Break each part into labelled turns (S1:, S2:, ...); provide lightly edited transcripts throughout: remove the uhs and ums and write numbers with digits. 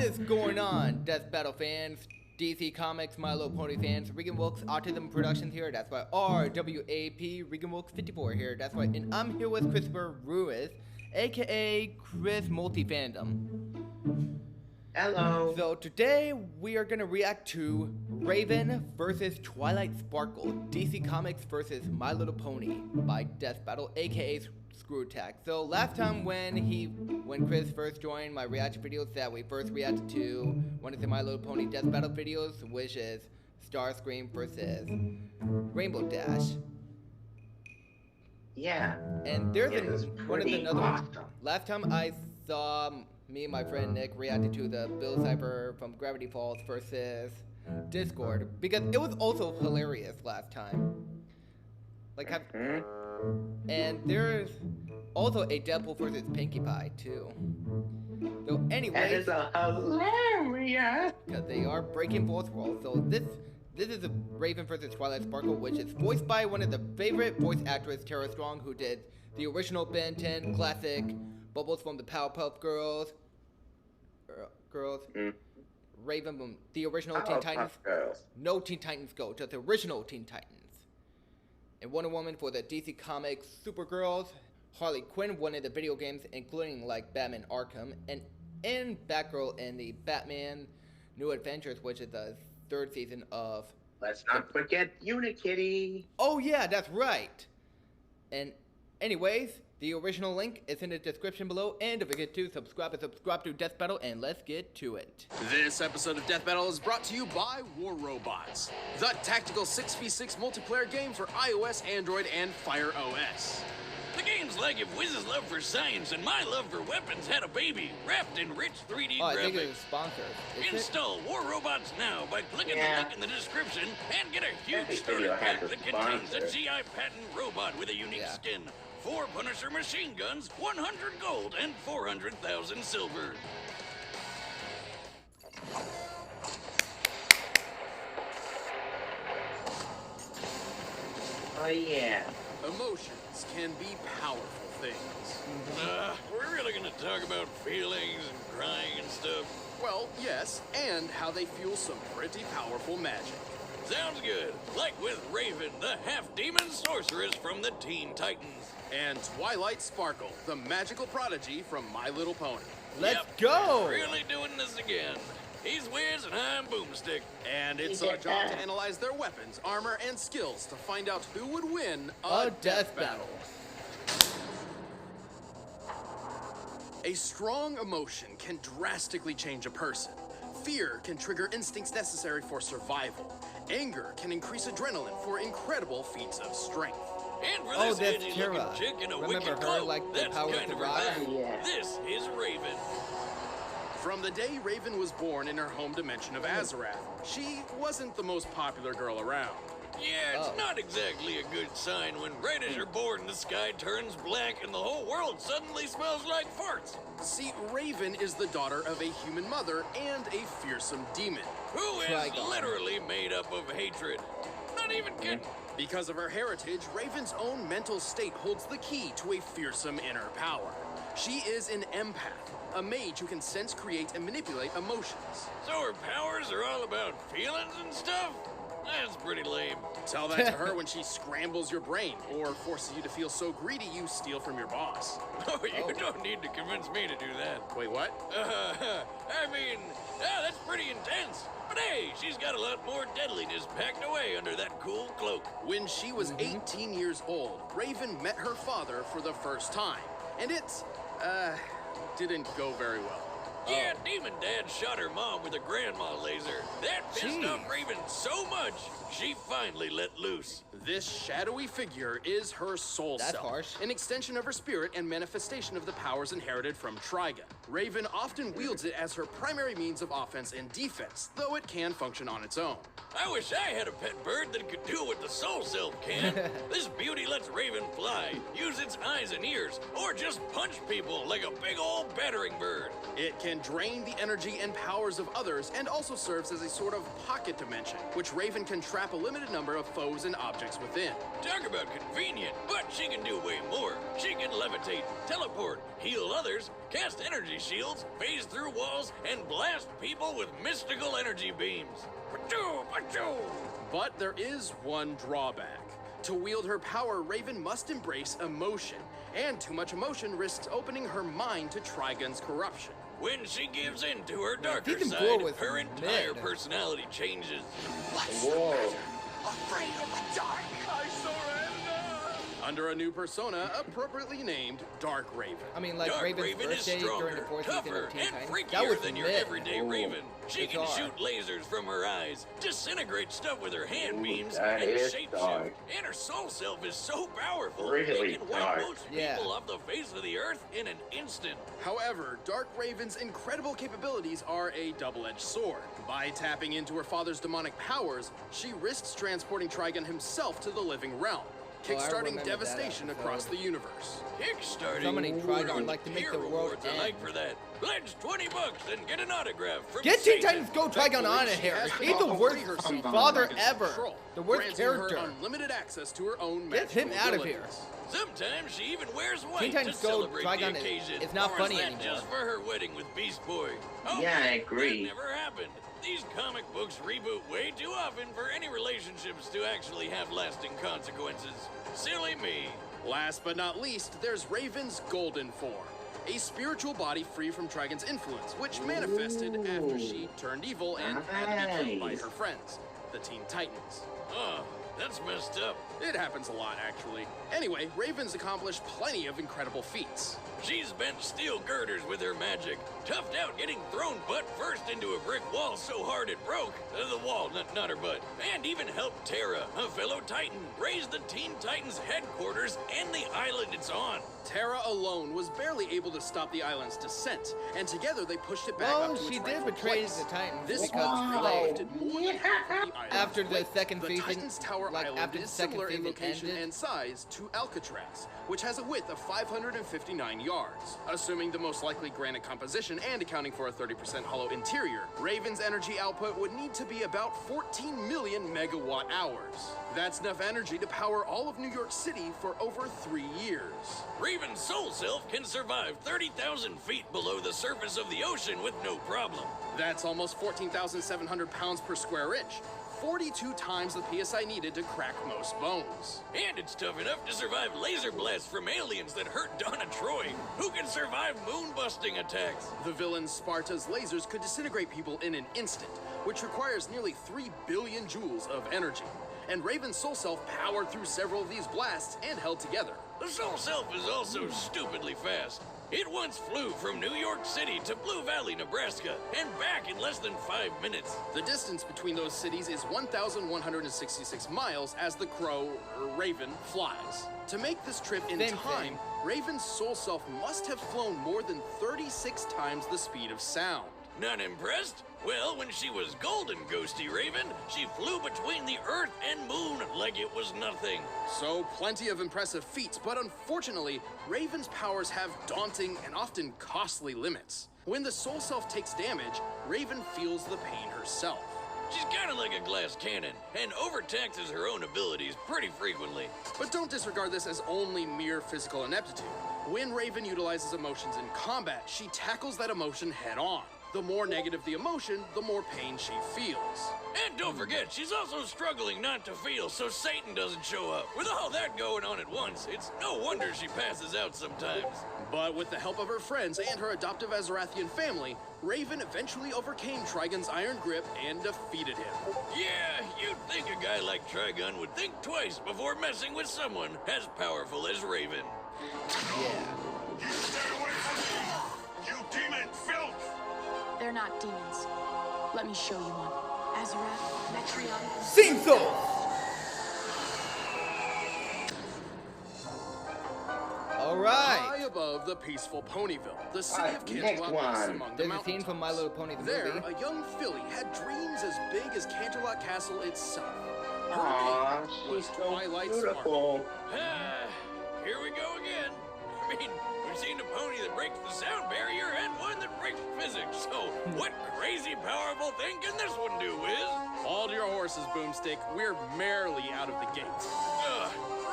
S1: is going on, Death Battle fans, DC Comics, My Little Pony fans, Regan Wilks, Autism Productions here, that's why RWAP, Regan Wilks 54 here, that's why, and I'm here with Christopher Ruiz, aka Chris Multifandom.
S2: Hello.
S1: So today we are going to react to Raven vs Twilight Sparkle, DC Comics versus My Little Pony by Death Battle, aka Screw Attack. So last time when Chris first joined my reaction videos that we first reacted to one of the My Little Pony Death Battle videos, which is Starscream versus Rainbow Dash.
S2: Yeah.
S1: And there's another
S2: awesome.
S1: Last time I saw me and my friend Nick reacted to the Bill Cipher from Gravity Falls versus Discord because it was also hilarious last time. And there's also a Deadpool versus Pinkie Pie too. So anyway,
S2: that is hilarious
S1: because they are breaking fourth wall. So this is a Raven vs Twilight Sparkle, which is voiced by one of the favorite voice actors, Tara Strong, who did the original Ben 10 classic Bubbles from the Powerpuff Girls. Raven from the original Teen Titans. No Teen Titans Go, just the original Teen Titans. And Wonder Woman for the DC Comics Supergirls. Harley Quinn, one of the video games, including like Batman Arkham, and Batgirl in the Batman New Adventures, which is the third season of.
S2: Let's not forget Unikitty.
S1: Oh yeah, that's right. And anyways, the original link is in the description below, and don't forget to subscribe to Death Battle, and let's get to it.
S3: This episode of Death Battle is brought to you by War Robots, the tactical 6v6 multiplayer game for iOS, Android, and Fire OS.
S4: The game's like if Wiz's love for science and my love for weapons had a baby, wrapped in rich 3D
S1: I
S4: graphics.
S1: think it's sponsored.
S4: Install War Robots now by clicking the link in the description and get a huge starter pack that contains a GI patent robot with a unique skin, 4 Punisher machine guns, 100 gold, and 400,000 silver.
S2: Oh yeah.
S3: Emotions can be powerful things.
S4: We're really gonna talk about feelings and crying and stuff.
S3: Well, yes, and how they fuel some pretty powerful magic.
S4: Sounds good. Like with Raven, the half-demon sorceress from the Teen Titans.
S3: And Twilight Sparkle, the magical prodigy from My Little Pony.
S1: Let's go!
S4: Really doing this again. He's Wiz and I'm Boomstick.
S3: And it's our job to analyze their weapons, armor, and skills to find out who would win a death battle. A strong emotion can drastically change a person. Fear can trigger instincts necessary for survival. Anger can increase adrenaline for incredible feats of strength.
S4: And for this edgy-looking chick in a wicked
S1: her,
S4: cloak,
S1: like the
S4: that's
S1: power
S4: kind
S1: to
S4: of her
S1: rise?
S4: thing. This is Raven.
S3: From the day Raven was born in her home dimension of Azarath, she wasn't the most popular girl around.
S4: Yeah, it's not exactly a good sign when right as you're born, the sky turns black and the whole world suddenly smells like farts.
S3: See, Raven is the daughter of a human mother and a fearsome demon.
S4: Who is literally made up of hatred. Not even kidding.
S3: Because of her heritage, Raven's own mental state holds the key to a fearsome inner power. She is an empath, a mage who can sense, create, and manipulate emotions.
S4: So her powers are all about feelings and stuff? That's pretty lame.
S3: Tell that to her when she scrambles your brain or forces you to feel so greedy you steal from your boss.
S4: Oh, you don't need to convince me to do that.
S3: Wait, what?
S4: I mean, that's pretty intense. But hey, she's got a lot more deadliness packed away under that cool cloak.
S3: When she was 18 years old, Raven met her father for the first time. And it, didn't go very well.
S4: Yeah, Demon Dad shot her mom with a grandma laser. That pissed off Raven so much, she finally let loose.
S3: This shadowy figure is her soul self,
S1: harsh.
S3: an extension of her spirit and manifestation of the powers inherited from Trigon. Raven often wields it as her primary means of offense and defense, though it can function on its own.
S4: I wish I had a pet bird that could do what the soul self can. This beauty lets Raven fly, use its eyes and ears, or just punch people like a big old battering bird.
S3: It can can drain the energy and powers of others, and also serves as a sort of pocket dimension, which Raven can trap a limited number of foes and objects within.
S4: Talk about convenient, but she can do way more. She can levitate, teleport, heal others, cast energy shields, phase through walls, and blast people with mystical energy beams. Pachoo, pachoo!
S3: But there is one drawback. To wield her power, Raven must embrace emotion, and too much emotion risks opening her mind to Trigun's corruption.
S4: When she gives in to her darker
S1: Ethan
S4: side,
S1: Gore was
S4: her entire
S1: mid.
S4: personality changes.
S2: Whoa.
S3: Afraid of the dark, I surrender! Under a new persona, appropriately named Dark Raven.
S1: I mean, like
S4: Dark
S1: Raven's
S4: Raven is
S1: birthday during the
S4: stronger,
S1: 4th season
S4: tougher,
S1: of Teen
S4: and
S1: Titans.
S4: freakier
S1: That was
S4: than your
S1: mid.
S4: everyday
S2: Ooh.
S4: Raven. She can
S1: Bizarre.
S4: shoot lasers from her eyes, disintegrate stuff with her hand
S2: Ooh,
S4: beams,
S2: that
S4: and
S2: is
S4: shapeshift.
S2: dark.
S4: And her soul self is so powerful,
S2: Really
S4: it can wipe
S2: dark.
S4: most
S1: Yeah.
S4: people off the face of the earth in an instant.
S3: However, Dark Raven's incredible capabilities are a double-edged sword. By tapping into her father's demonic powers, she risks transporting Trigun himself to the living realm, kickstarting
S1: remember that
S3: devastation
S1: episode.
S3: across the universe.
S4: Kickstarting.
S1: Somebody tried
S4: Ooh,
S1: to like to make
S4: tier
S1: the world
S4: rewards I
S1: end.
S4: like for that. Pledge $20 and get an autograph from
S1: Get Teen
S4: Satan.
S1: Titans Go Trigun on it here. He's the worst father ever. The worst
S3: granting her
S1: character.
S3: unlimited access to her own
S1: Get him
S3: magical
S1: out of here.
S3: abilities.
S4: Sometimes she even wears
S1: Teen
S4: white to
S1: Titans Go
S4: celebrate the
S1: Trigun
S4: occasion.
S1: is not
S4: or
S1: funny
S4: is that
S1: anymore.
S4: just for her wedding with Beast Boy? Oh,
S2: Yeah, I agree.
S4: That never happened. These comic books reboot way too often for any relationships to actually have lasting consequences. Silly me.
S3: Last but not least, there's Raven's golden form, a spiritual body free from Trigun's influence, which manifested after she turned evil and had to be killed by
S2: Nice.
S3: her friends, the Teen Titans.
S4: Oh, that's messed up.
S3: It happens a lot, actually. Anyway, Raven's accomplished plenty of incredible feats.
S4: She's bent steel girders with her magic, toughed out getting thrown butt first into a brick wall so hard it broke, the wall, not her butt, and even helped Terra, a fellow Titan, raise the Teen Titans headquarters and the island it's on.
S3: Terra alone was barely able to stop the island's descent, and together they pushed it back
S1: Well,
S3: up to
S1: she
S3: its
S1: did
S3: rightful
S1: betray
S3: place.
S1: the Titans
S3: This
S1: because
S3: was
S1: they-
S3: lifted more than half of the island's
S1: After the
S3: weight.
S1: second
S3: the
S1: season,
S3: Titan's Tower
S1: like,
S3: Island
S1: after the
S3: is
S1: second
S3: similar in
S1: season
S3: location
S1: ended-
S3: and size to Alcatraz, which has a width of 559 yards. Assuming the most likely granite composition and accounting for a 30% hollow interior, Raven's energy output would need to be about 14 million megawatt hours. That's enough energy to power all of New York City for over 3 years.
S4: Raven's soul self can survive 30,000 feet below the surface of the ocean with no problem.
S3: That's almost 14,700 pounds per square inch, 42 times the PSI needed to crack most bones.
S4: And it's tough enough to survive laser blasts from aliens that hurt Donna Troy, who can survive moon-busting attacks.
S3: The villain Sparta's lasers could disintegrate people in an instant, which requires nearly 3 billion joules of energy. And Raven's soul self powered through several of these blasts and held together.
S4: The soul self is also stupidly fast. It once flew from New York City to Blue Valley, Nebraska, and back in less than 5 minutes.
S3: The distance between those cities is 1,166 miles as the Raven flies. To make this trip in
S1: Same
S3: time,
S1: thing.
S3: Raven's soul self must have flown more than 36 times the speed of sound.
S4: Not impressed? Well, when she was golden ghosty Raven, she flew between the Earth and Moon like it was nothing.
S3: So, plenty of impressive feats, but unfortunately, Raven's powers have daunting and often costly limits. When the soul self takes damage, Raven feels the pain herself.
S4: She's kind of like a glass cannon, and overtaxes her own abilities pretty frequently.
S3: But don't disregard this as only mere physical ineptitude. When Raven utilizes emotions in combat, she tackles that emotion head on. The more negative the emotion, the more pain she feels.
S4: And don't forget, she's also struggling not to feel so Satan doesn't show up. With all that going on at once, it's no wonder she passes out sometimes.
S3: But with the help of her friends and her adoptive Azarathian family, Raven eventually overcame Trigun's iron grip and defeated him.
S4: Yeah, you'd think a guy like Trigun would think twice before messing with someone as powerful as Raven.
S1: Yeah.
S5: You stay away from me! You demon filth!
S6: They're not demons. Let me show you one. Azarath, Metrion.
S1: Sing Soul!
S3: High
S1: Alright.
S3: above the peaceful Ponyville, the city
S2: Alright,
S3: of
S2: next
S3: Canterlot
S2: one.
S3: rests among the
S1: There's a
S3: mountains.
S1: scene from My Little Pony, the
S3: There,
S1: movie.
S3: a young filly had dreams as big as Canterlot Castle itself. Her
S2: Aw,
S3: name
S2: she's
S3: was
S2: so
S3: Twilight Sparkle.
S2: beautiful.
S4: Here we go again. mean, we've seen a pony that breaks the sound barrier and one that breaks physics. So, what crazy powerful thing can this one do, Wiz?
S3: Hold your horses, Boomstick. We're merely out of the gate.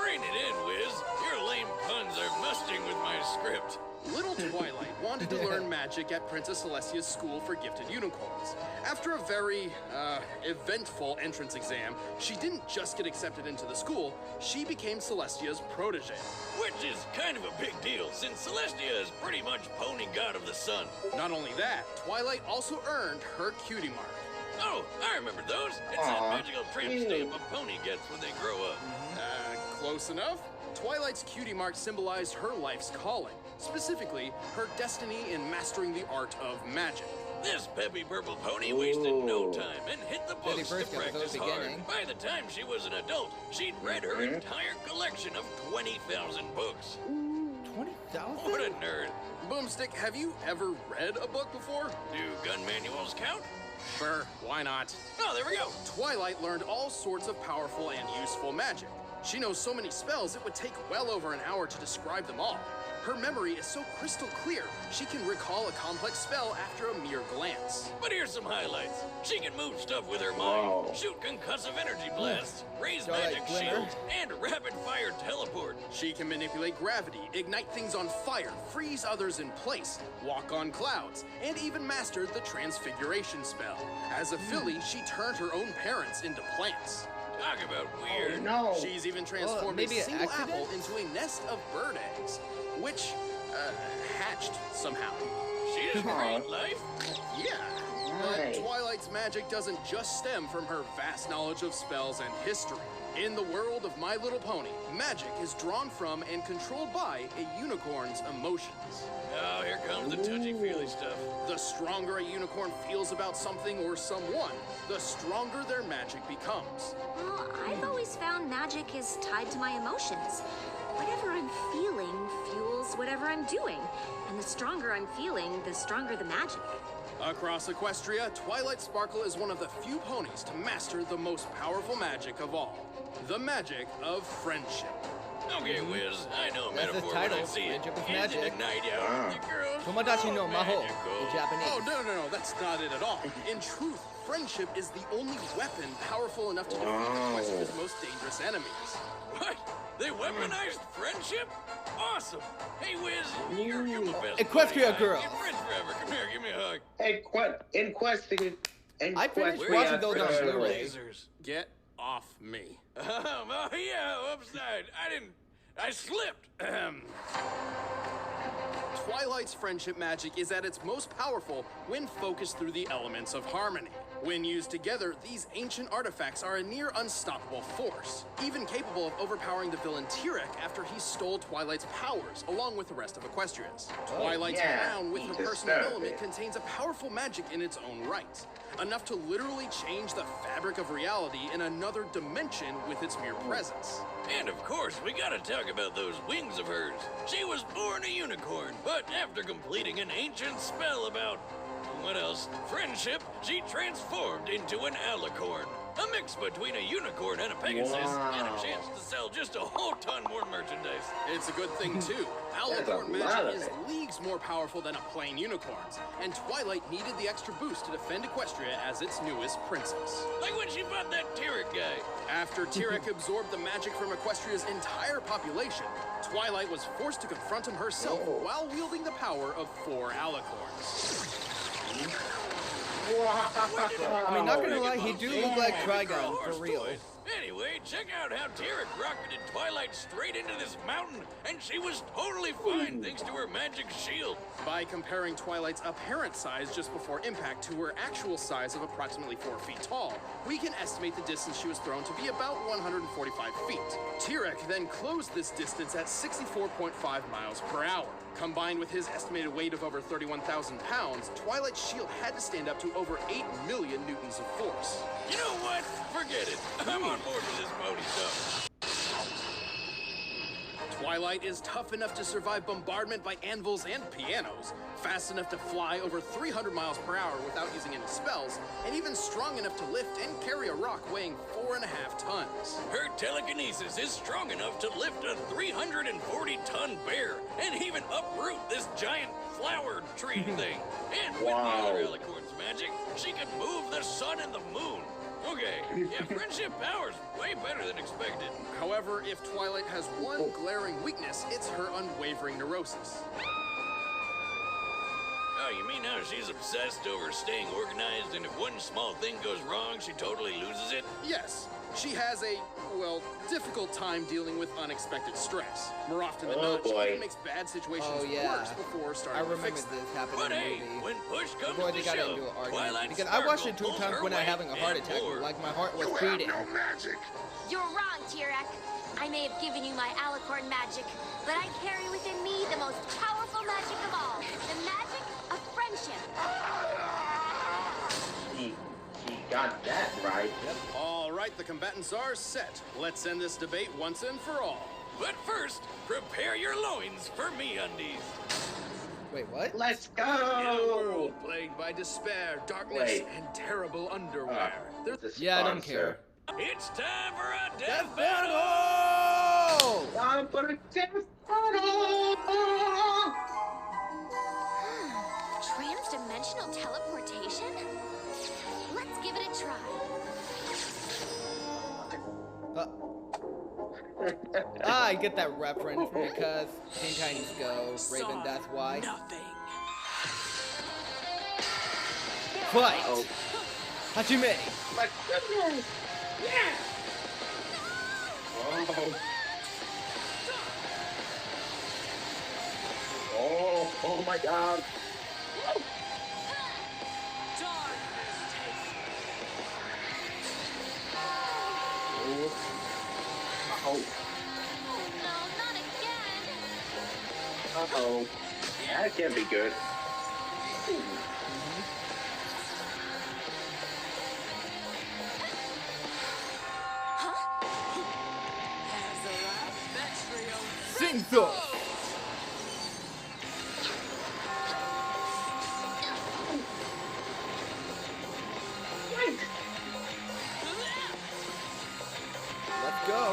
S4: Rein it in, Wiz. Your lame puns are musting with my script.
S3: Little Twilight wanted to learn magic at Princess Celestia's School for Gifted Unicorns. After a very, eventful entrance exam, she didn't just get accepted into the school, she became Celestia's protege.
S4: Which is kind of a big deal, since Celestia is pretty much pony god of the sun.
S3: Not only that, Twilight also earned her cutie mark.
S4: Oh, I remember those. It's that magical tramp stamp a pony gets when they grow up.
S3: Close enough. Twilight's cutie mark symbolized her life's calling, specifically her destiny in mastering the art of magic.
S4: This peppy purple pony wasted no time and hit the books to practice hard. By the time she was an adult, she'd read her entire collection of 20,000 books.
S1: 20,000?
S4: What a nerd.
S3: Boomstick, have you ever read a book before?
S4: Do gun manuals count?
S3: Sure, why not?
S4: Oh, there we go.
S3: Twilight learned all sorts of powerful and useful magic. She knows so many spells it would take well over an hour to describe them all. Her memory is so crystal clear, she can recall a complex spell after a mere glance.
S4: But here's some highlights. She can move stuff with her mind, shoot concussive energy blasts, raise magic shields, and rapid-fire teleport.
S3: She can manipulate gravity, ignite things on fire, freeze others in place, walk on clouds, and even mastered the transfiguration spell. As a filly, she turned her own parents into plants.
S4: Talk about weird.
S2: No.
S3: She's even transformed a
S1: maybe an
S3: single
S1: accident?
S3: apple into a nest of bird eggs, which, hatched somehow.
S4: She has great life.
S3: Yeah, but
S2: Right.
S3: Twilight's magic doesn't just stem from her vast knowledge of spells and history. In the world of My Little Pony, magic is drawn from and controlled by a unicorn's emotions.
S4: Oh, here comes the touchy-feely stuff.
S3: The stronger a unicorn feels about something or someone, the stronger their magic becomes.
S7: Well, I've always found magic is tied to my emotions. Whatever I'm feeling fuels whatever I'm doing. And the stronger I'm feeling, the stronger the magic.
S3: Across Equestria, Twilight Sparkle is one of the few ponies to master the most powerful magic of all. The magic of friendship.
S4: Okay, Wiz, I know a
S1: That's the
S4: metaphor
S1: title,
S4: when I see it.
S1: Friendship is
S4: Is
S1: magic.
S4: it a night out with your girls?
S1: Tomodachi no Maho,
S4: magical.
S1: in Japanese.
S3: Oh, no, that's not it at all. In truth, friendship is the only weapon powerful enough to defeat Equestria's most dangerous enemies.
S4: What? They weaponized friendship? Awesome. Hey, Wiz, you're my best
S1: Equestria
S4: buddy.
S1: girl.
S4: You're friends forever. Come here, give me a hug.
S2: Hey,
S1: I finished watching those on Blu-ray.
S4: Lasers.
S3: Get off me.
S4: Oh, yeah, upside. I slipped.
S3: Twilight's friendship magic is at its most powerful when focused through the elements of harmony. When used together, these ancient artifacts are a near unstoppable force, even capable of overpowering the villain Tyrek after he stole Twilight's powers, along with the rest of Equestria's. Twilight's crown with her personal element contains a powerful magic in its own right, enough to literally change the fabric of reality in another dimension with its mere presence.
S4: And of course, we gotta talk about those wings of hers. She was born a unicorn, but after completing an ancient spell about, what else? Friendship, she transformed into an alicorn. A mix between a unicorn and a Pegasus, and a chance to sell just a whole ton more merchandise.
S3: It's a good thing, too. Alicorn magic is leagues more powerful than a plain unicorn's, and Twilight needed the extra boost to defend Equestria as its newest princess.
S4: Like when she fought that Tyrek guy.
S3: After Tyrek absorbed the magic from Equestria's entire population, Twilight was forced to confront him herself while wielding the power of 4 alicorns.
S1: I mean, not gonna lie, he do look like Trigon, for real.
S4: Anyway, check out how Tyrek rocketed Twilight straight into this mountain, and she was totally fine thanks to her magic shield.
S3: By comparing Twilight's apparent size just before impact to her actual size of approximately 4 feet tall, we can estimate the distance she was thrown to be about 145 feet. Tyrek then closed this distance at 64.5 miles per hour. Combined with his estimated weight of over 31,000 pounds, Twilight's shield had to stand up to over 8 million newtons of force.
S4: You know what? Forget it. I'm on board with this pony stuff.
S3: Twilight is tough enough to survive bombardment by anvils and pianos, fast enough to fly over 300 miles per hour without using any spells, and even strong enough to lift and carry a rock weighing 4.5 tons.
S4: Her telekinesis is strong enough to lift a 340-ton bear and even uproot this giant flower tree thing. And with the other Alicorn's magic, she can move the sun and the moon. Okay, yeah, friendship power's way better than expected.
S3: However, if Twilight has one glaring weakness, it's her unwavering neurosis.
S4: Oh, you mean how she's obsessed over staying organized, and if one small thing goes wrong, she totally loses it?
S3: Yes, she has a, well, difficult time dealing with unexpected stress. More often than not, she even makes bad situations worse before starting to fix them.
S1: This happened
S4: But
S1: in the
S4: hey,
S1: movie.
S4: when push comes
S1: Before
S4: to
S1: they got
S4: shove,
S1: into an argument.
S4: Twilight
S1: Because I
S4: Sparkle
S1: watched it 2
S4: pulls
S1: times
S4: her
S1: when I
S4: weight
S1: having a heart
S4: and
S1: attack.
S4: more.
S1: Like my heart was
S5: You
S1: beating.
S5: have no magic.
S7: You're wrong, Tirek. I may have given you my Alicorn magic, but I carry within me the most powerful magic of all. The magic of friendship.
S2: He got that right.
S3: All right, the combatants are set. Let's end this debate once and for all.
S4: But first, prepare your loins for me-undies.
S1: Wait, what?
S2: Let's
S3: In a
S2: go!
S3: world plagued by despair, darkness, and terrible underwear.
S1: Yeah, I don't care.
S4: It's time for a death
S1: Death
S4: battle!
S1: battle!
S2: I'm gonna death battle!
S7: Trans-dimensional teleportation? Let's give it a try.
S1: I get that reference because King Tiny's Go, Raven, that's why. Fight! Hajime!
S2: My goodness! Yeah! Oh my god!
S7: Oh no, not again!
S2: Uh-oh. That can't be good.
S1: Sing so! Let's go!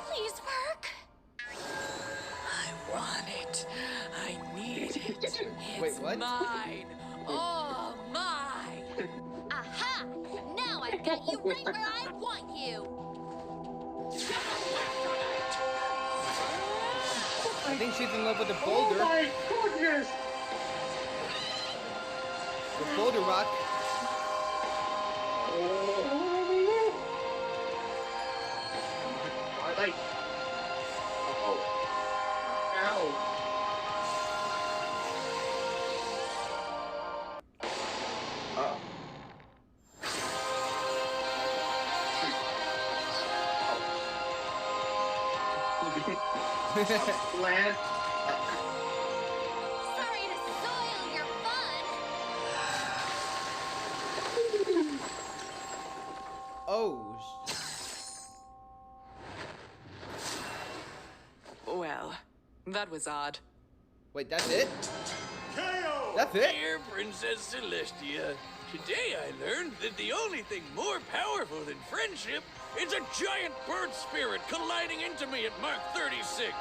S7: Please work.
S6: I want it. I need it.
S1: Wait, what?
S6: Mine. All mine.
S7: Aha! Now I've got you right where I want you.
S1: I think she's in love with the boulder.
S2: Oh my goodness!
S1: The boulder rock.
S2: Twilight. Uh-oh. Ow. Land.
S7: Sorry to soil your fun.
S1: Oh.
S6: Well, that was odd.
S1: Wait, that's it?
S5: KO!
S1: That's it?
S4: Dear Princess Celestia, today I learned that the only thing more powerful than friendship is a giant bird spirit colliding into me at Mark 36.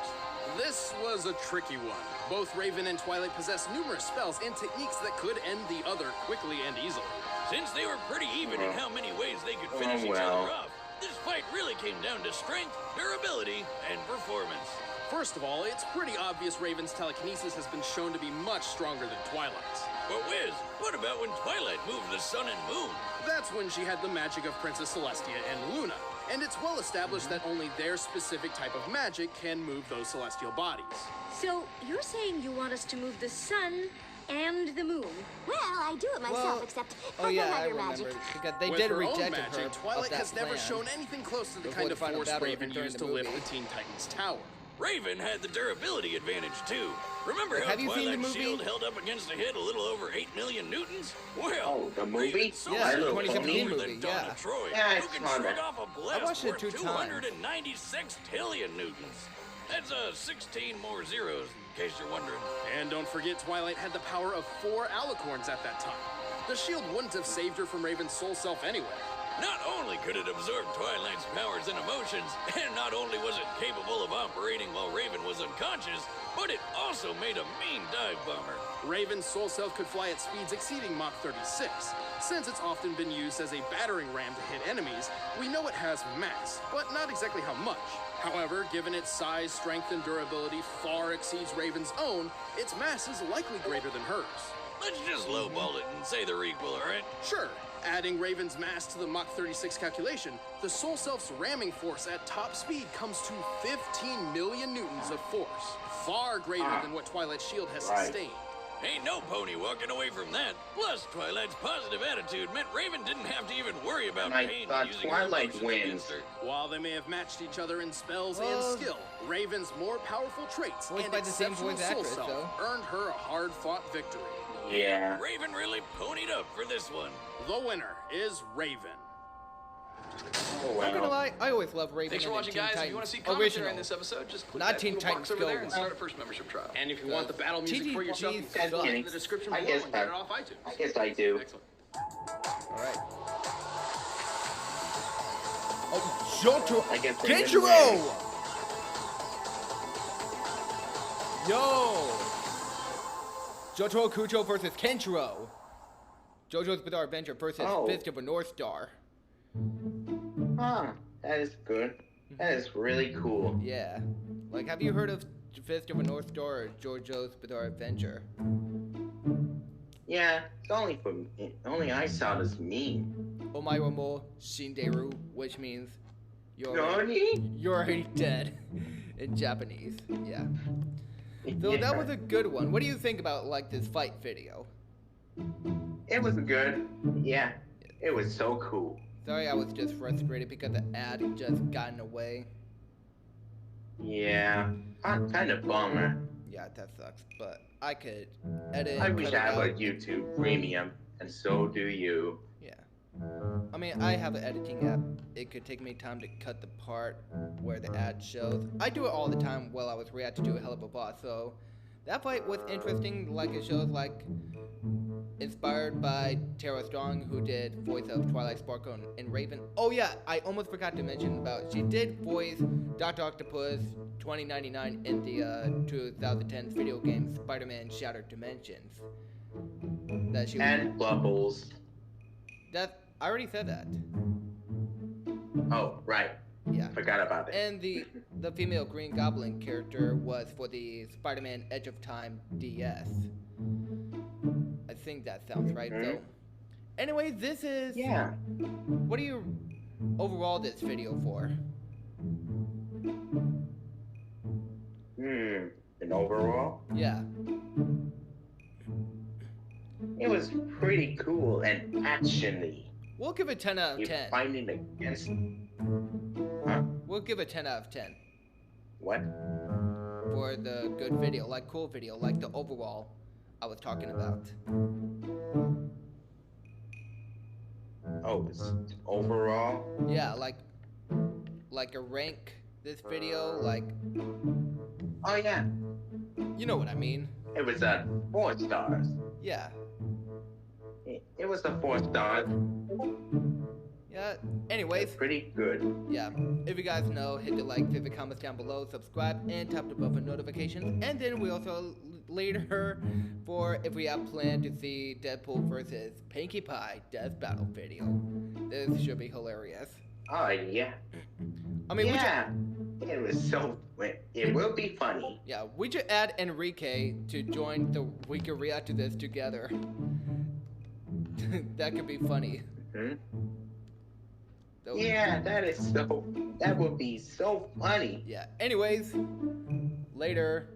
S3: This was a tricky one. Both Raven and Twilight possess numerous spells and techniques that could end the other quickly and easily.
S4: Since they were pretty even in how many ways they could finish each other off, this fight really came down to strength, durability, and performance.
S3: First of all, it's pretty obvious Raven's telekinesis has been shown to be much stronger than Twilight's.
S4: But Wiz, what about when Twilight moved the sun and moon?
S3: That's when she had the magic of Princess Celestia and Luna, and it's well established that only their specific type of magic can move those celestial bodies.
S8: So, you're saying you want us to move the sun and the moon?
S7: Well, I do it myself,
S1: Well,
S7: except
S1: oh
S7: I
S1: yeah,
S7: don't
S1: I
S7: have your
S1: remember.
S7: magic.
S1: Because they
S3: With
S1: did
S3: her own
S1: reject
S3: magic,
S1: her
S3: Twilight
S1: of that
S3: has never
S1: plan.
S3: shown anything close to the
S1: Before
S3: kind
S1: the
S3: of
S1: final
S3: force
S1: battle
S3: Raven
S1: during
S3: used
S1: the
S3: to lift
S1: movie.
S3: the Teen Titans Tower.
S4: Raven had the durability advantage too. Remember how
S1: Have you seen the
S4: Twilight
S1: movie?
S4: Shield held up against a hit a little over 8 million newtons? Well,
S2: Oh, the movie?
S4: Raven's so
S1: Yeah,
S4: much
S1: 2017
S4: stronger than
S1: movie,
S4: Donna
S1: yeah.
S4: Troy,
S2: Yeah, I
S4: who can
S2: saw
S4: shrug
S2: that.
S4: off a blast
S1: watched it
S4: worth
S1: 2 times.
S4: 296 tillion newtons. That's 16 more zeros, in case you're wondering.
S3: And don't forget, Twilight had the power of 4 alicorns at that time. The shield wouldn't have saved her from Raven's soul self anyway.
S4: Not only could it absorb Twilight's powers and emotions, and not only was it capable of operating while Raven was unconscious, but it also made a mean dive bomber.
S3: Raven's soul self could fly at speeds exceeding Mach 36. Since it's often been used as a battering ram to hit enemies, we know it has mass, but not exactly how much. However, given its size, strength, and durability far exceeds Raven's own, its mass is likely greater than hers.
S4: Let's just lowball it and say they're equal, alright?
S3: Sure, adding Raven's mass to the Mach 36 calculation, the Soul Self's ramming force at top speed comes to 15 million newtons of force, far greater than what Twilight's shield has sustained.
S4: Ain't no pony walking away from that. Plus, Twilight's positive attitude meant Raven didn't have to even worry about
S2: And I
S4: pain
S2: thought
S4: using
S2: Twilight
S4: her emotions
S2: wins.
S4: against her.
S3: While they may have matched each other in spells
S1: Well,
S3: and skill, Raven's more powerful traits
S1: voiced
S3: and
S1: by the same
S3: exceptional
S1: voice
S3: soul
S1: actress,
S3: self
S1: though.
S3: earned her a hard-fought victory.
S2: Yeah.
S4: Raven really ponied up for this one.
S3: The winner is Raven.
S2: Oh,
S1: I'm gonna
S2: well.
S1: lie, I always love Raven.
S9: Thanks for
S1: in the
S9: watching,
S1: Teen
S9: guys. If
S1: Titans
S9: you want to see commentary
S1: original.
S9: on this episode, just click
S1: Not
S9: that
S1: Teen
S9: little box
S1: Titans
S9: over there
S1: Go.
S9: and start a first membership trial.
S3: And if you want the battle music for yourself, you
S1: TTG
S3: can
S1: sucks.
S3: click in the description
S2: I
S3: below
S2: guess
S3: and get it
S2: I-
S3: off iTunes.
S2: I guess I do.
S3: Excellent.
S1: Alright. Oh, Jotaro!
S2: I guess I
S1: Kenshiro! Yo! Jotaro Kucho versus Kenshiro. JoJo's Bizarre Adventure versus
S2: Oh.
S1: Fist of a North Star.
S2: Huh. That is good. That is really cool.
S1: Yeah. Like, have you heard of Fist of a North Star or JoJo's Bizarre Adventure?
S2: Yeah, it's only for me. Only I saw this meme.
S1: Omae mo Shinderu, which means you're
S2: Nani?
S1: you're already dead in Japanese. Yeah. So that was a good one. What do you think about like this fight video?
S2: It was good. Yeah. It was so cool.
S1: Sorry, I was just frustrated because the ad just got in the way.
S2: Yeah. Kind of bummer.
S1: Yeah, that sucks. But I could edit.
S2: I wish
S1: cut
S2: I
S1: it
S2: had
S1: out.
S2: a YouTube Premium, and so do you.
S1: Yeah. I mean, I have an editing app. It could take me time to cut the part where the ad shows. I do it all the time while I was reacting to a hell of a boss. So that fight was interesting. Like it shows, like inspired by Tara Strong, who did voice of Twilight Sparkle and Raven. Oh yeah, I almost forgot to mention about she did voice Dr. Octopus 2099 in the 2010 video game Spider-Man Shattered Dimensions. That she was,
S2: And Bubbles.
S1: that I already said that.
S2: Oh, right.
S1: Yeah.
S2: Forgot about it.
S1: And the female Green Goblin character was for the Spider-Man Edge of Time DS. I think that sounds right. So, anyway, this is.
S2: Yeah.
S1: What do you overall this video for?
S2: And overall,
S1: Yeah.
S2: it was pretty cool and actiony.
S1: We'll give it 10 out of
S2: You're
S1: 10.
S2: fighting against. Huh?
S1: We'll give it 10 out of 10
S2: What?
S1: for the good video, like cool video, like the overall I was talking about.
S2: Oh, it's overall?
S1: Yeah, like a rank this video, like
S2: Oh, yeah.
S1: you know what I mean.
S2: It was 4 stars.
S1: Yeah.
S2: It was a 4 stars.
S1: Yeah. Anyways,
S2: Pretty good.
S1: yeah. If you guys know, hit the like, leave the comments down below, subscribe, and tap the bell for notifications. And then we also later for if we have planned to see Deadpool versus Pinkie Pie Death Battle video. This should be hilarious.
S2: Oh, yeah.
S1: I mean,
S2: Yeah. It was so. It will be funny.
S1: we should add Enrique to join the. We can react to this together. That could be funny.
S2: Hmm?
S1: So,
S2: Yeah, that is so. That would be so funny.
S1: Yeah. Anyways, later.